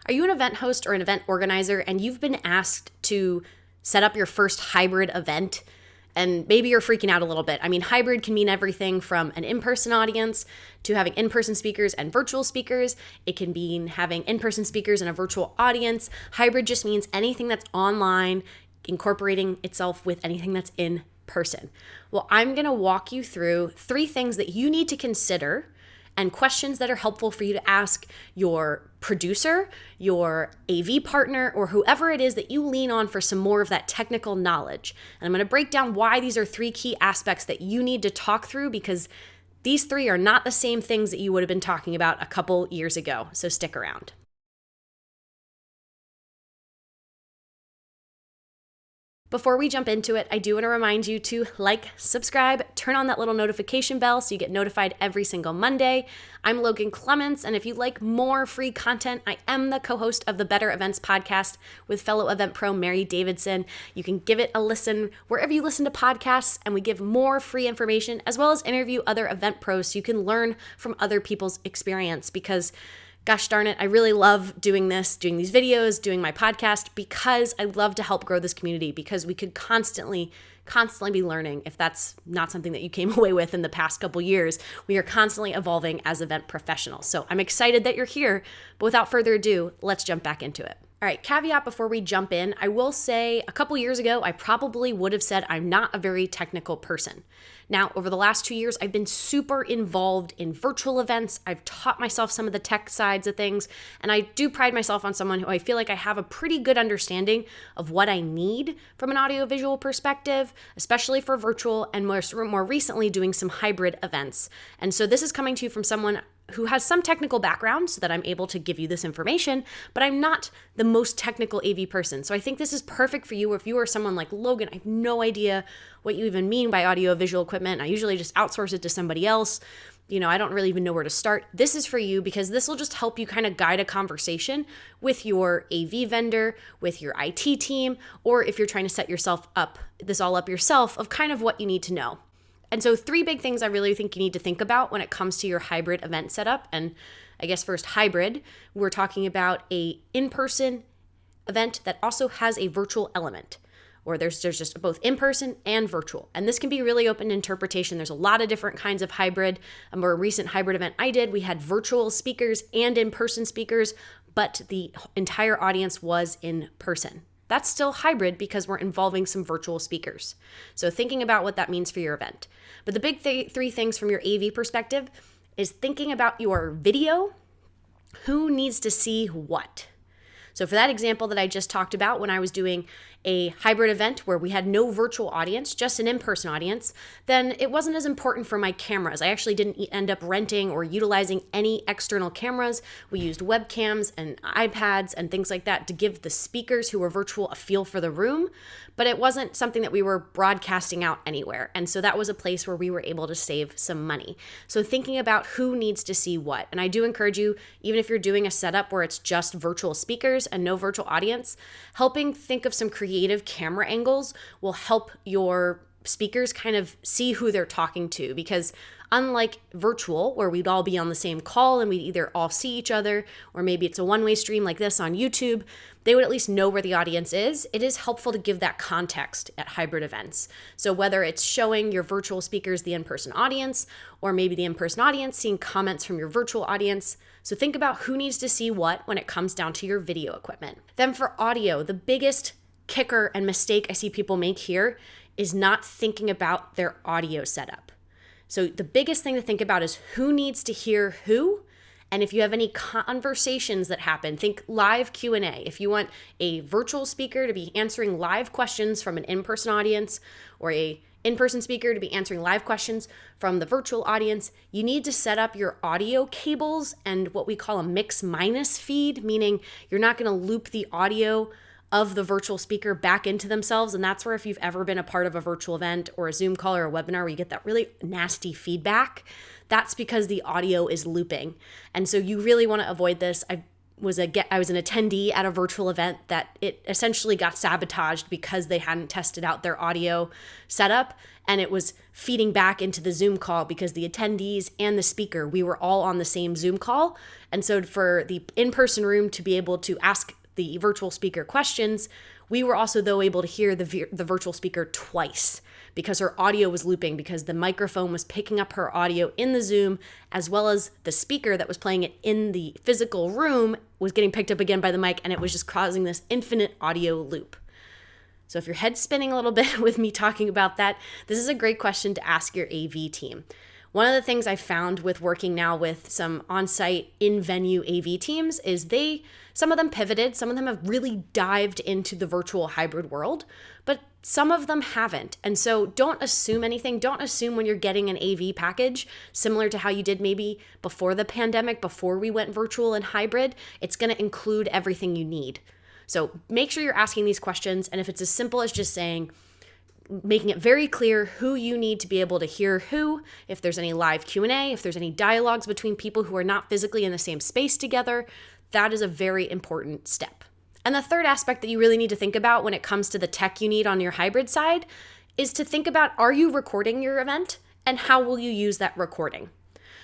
Are you an event host or an event organizer and you've been asked to set up your first hybrid event? And maybe you're freaking out a little bit. I mean, hybrid can mean everything from an in-person audience to having in-person speakers and virtual speakers. It can mean having in-person speakers and a virtual audience. Hybrid just means anything that's online, incorporating itself with anything that's in person. Well, I'm going to walk you through 3 things that you need to consider and questions that are helpful for you to ask your producer, your AV partner, or whoever it is that you lean on for some more of that technical knowledge. And I'm going to break down why these are 3 key aspects that you need to talk through, because these 3 are not the same things that you would have been talking about a couple years ago. So stick around. Before we jump into it, I do want to remind you to like, subscribe, turn on that little notification bell so you get notified every single Monday. I'm Logan Clements, and if you'd like more free content, I am the co-host of the Better Events podcast with fellow event pro Mary Davidson. You can give it a listen wherever you listen to podcasts, and we give more free information as well as interview other event pros so you can learn from other people's experience, because gosh darn it, I really love doing this, doing these videos, doing my podcast, because I love to help grow this community, because we could constantly be learning. If that's not something that you came away with in the past couple years, we are constantly evolving as event professionals. So I'm excited that you're here, but without further ado, let's jump back into it. All right, caveat before we jump in, I will say a couple years ago, I probably would have said I'm not a very technical person. Now, over the last 2 years, I've been super involved in virtual events. I've taught myself some of the tech sides of things, and I do pride myself on someone who I feel like I have a pretty good understanding of what I need from an audiovisual perspective, especially for virtual and more recently doing some hybrid events. And so this is coming to you from someone who has some technical background so that I'm able to give you this information, but I'm not the most technical AV person. So I think this is perfect for you if you are someone like Logan. I have no idea what you even mean by audio-visual equipment. I usually just outsource it to somebody else. I don't really even know where to start. This is for you because this will just help you kind of guide a conversation with your AV vendor, with your IT team, or if you're trying to set yourself up, this all up yourself, of kind of what you need to know. And so 3 big things I really think you need to think about when it comes to your hybrid event setup. And I guess first, hybrid, we're talking about a in-person event that also has a virtual element, or there's just both in-person and virtual. And this can be really open to interpretation. There's a lot of different kinds of hybrid. A more recent hybrid event I did, we had virtual speakers and in-person speakers, but the entire audience was in person. That's still hybrid because we're involving some virtual speakers. So thinking about what that means for your event. But the big 3 things from your AV perspective is thinking about your video. Who needs to see what? So for that example that I just talked about, when I was doing a hybrid event where we had no virtual audience, just an in-person audience, then it wasn't as important for my cameras. I actually didn't end up renting or utilizing any external cameras. We used webcams and iPads and things like that to give the speakers who were virtual a feel for the room, but it wasn't something that we were broadcasting out anywhere. And so that was a place where we were able to save some money. So thinking about who needs to see what. And I do encourage you, even if you're doing a setup where it's just virtual speakers and no virtual audience, helping think of some creative camera angles will help your speakers kind of see who they're talking to, because unlike virtual, where we'd all be on the same call and we'd either all see each other, or maybe it's a one-way stream like this on YouTube, they would at least know where the audience is. It is helpful to give that context at hybrid events. So whether it's showing your virtual speakers the in-person audience, or maybe the in-person audience seeing comments from your virtual audience. So think about who needs to see what when it comes down to your video equipment. Then for audio, the biggest kicker and mistake I see people make here is not thinking about their audio setup. So the biggest thing to think about is who needs to hear who. And if you have any conversations that happen, think live Q&A. If you want a virtual speaker to be answering live questions from an in-person audience, or a in-person speaker to be answering live questions from the virtual audience, you need to set up your audio cables and what we call a mix-minus feed, meaning you're not going to loop the audio of the virtual speaker back into themselves. And that's where, if you've ever been a part of a virtual event or a Zoom call or a webinar where you get that really nasty feedback, that's because the audio is looping. And so you really want to avoid this. I've was an attendee at a virtual event that it essentially got sabotaged because they hadn't tested out their audio setup, and it was feeding back into the Zoom call because the attendees and the speaker, we were all on the same Zoom call. And so for the in-person room to be able to ask the virtual speaker questions, we were also though able to hear the virtual speaker twice because her audio was looping, because the microphone was picking up her audio in the Zoom, as well as the speaker that was playing it in the physical room was getting picked up again by the mic, and it was just causing this infinite audio loop. So if your head's spinning a little bit with me talking about that, this is a great question to ask your AV team. One of the things I found with working now with some on-site in-venue AV teams is some of them pivoted, some of them have really dived into the virtual hybrid world, but some of them haven't. And so don't assume anything. Don't assume when you're getting an AV package, similar to how you did maybe before the pandemic, before we went virtual and hybrid, it's going to include everything you need. So make sure you're asking these questions. And if it's as simple as just making it very clear who you need to be able to hear who, if there's any live Q&A, if there's any dialogues between people who are not physically in the same space together, that is a very important step. And the third aspect that you really need to think about when it comes to the tech you need on your hybrid side is to think about, are you recording your event and how will you use that recording?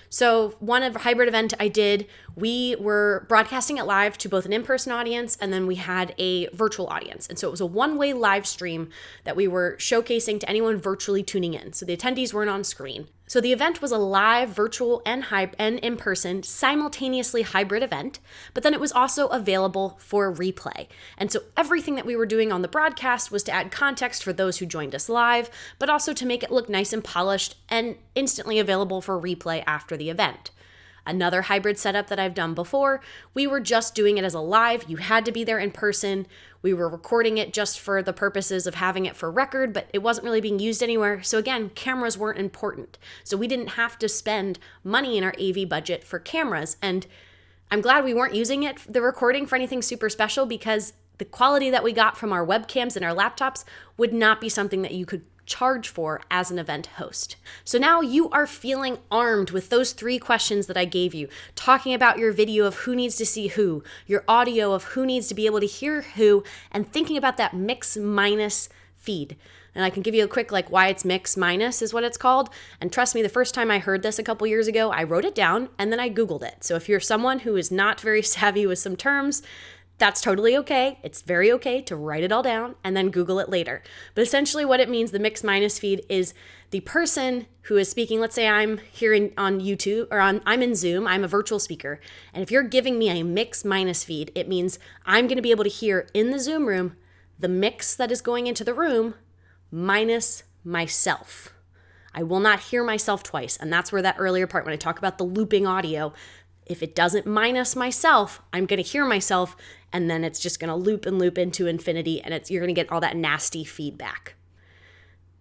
So one hybrid event I did, we were broadcasting it live to both an in-person audience and then we had a virtual audience. And so it was a one-way live stream that we were showcasing to anyone virtually tuning in. So the attendees weren't on screen. So the event was a live, virtual, and in-person, simultaneously hybrid event, but then it was also available for replay. And so everything that we were doing on the broadcast was to add context for those who joined us live, but also to make it look nice and polished and instantly available for replay after the event. Another hybrid setup that I've done before, we were just doing it as a live. You had to be there in person. We were recording it just for the purposes of having it for record, but it wasn't really being used anywhere. So again, cameras weren't important. So we didn't have to spend money in our AV budget for cameras. And I'm glad we weren't using the recording for anything super special, because the quality that we got from our webcams and our laptops would not be something that you could charge for as an event host. So now you are feeling armed with those 3 questions that I gave you, talking about your video of who needs to see who, your audio of who needs to be able to hear who, and thinking about that mix minus feed. And I can give you a quick why it's mix minus is what it's called. And trust me, the first time I heard this a couple years ago, I wrote it down and then I Googled it. So if you're someone who is not very savvy with some terms, that's totally okay. It's very okay to write it all down and then Google it later. But essentially what it means, the mix minus feed, is the person who is speaking. Let's say I'm here on YouTube, or I'm in Zoom, I'm a virtual speaker. And if you're giving me a mix minus feed, it means I'm going to be able to hear in the Zoom room the mix that is going into the room minus myself. I will not hear myself twice. And that's where that earlier part, when I talk about the looping audio, if it doesn't minus myself, I'm going to hear myself, and then it's just going to loop and loop into infinity, and you're going to get all that nasty feedback.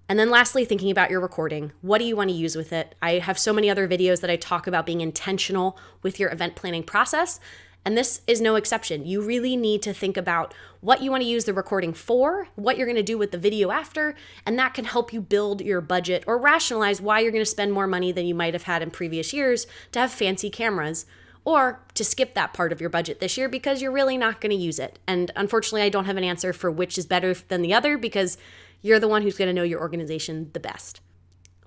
And then lastly, thinking about your recording. What do you want to use with it? I have so many other videos that I talk about being intentional with your event planning process, and this is no exception. You really need to think about what you want to use the recording for, what you're going to do with the video after, and that can help you build your budget or rationalize why you're going to spend more money than you might have had in previous years to have fancy cameras, or to skip that part of your budget this year because you're really not going to use it. And unfortunately, I don't have an answer for which is better than the other, because you're the one who's going to know your organization the best.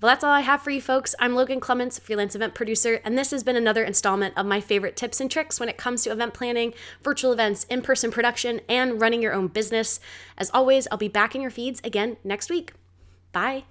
Well, that's all I have for you folks. I'm Logan Clements, freelance event producer, and this has been another installment of my favorite tips and tricks when it comes to event planning, virtual events, in-person production, and running your own business. As always, I'll be back in your feeds again next week. Bye.